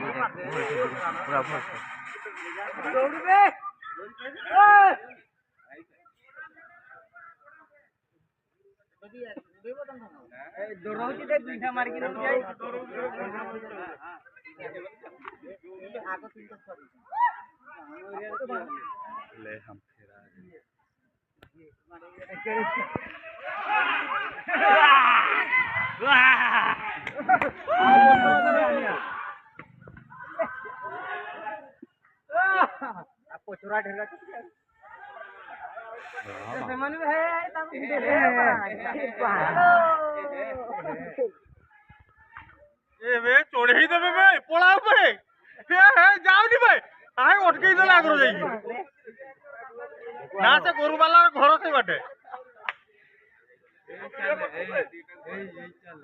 पूरा भर दौड़ौती दे दुईटा मार के नहीं जाई आगो तीन तो ले हम फेरा आपको चुरा ढेला सेमन में है तब ए बे चोड़े ही देबे बे पोला बे हे जाओ नी बे आय अटके देला आगरो जाई ना से गोरु वाला घर से बाटे ए चल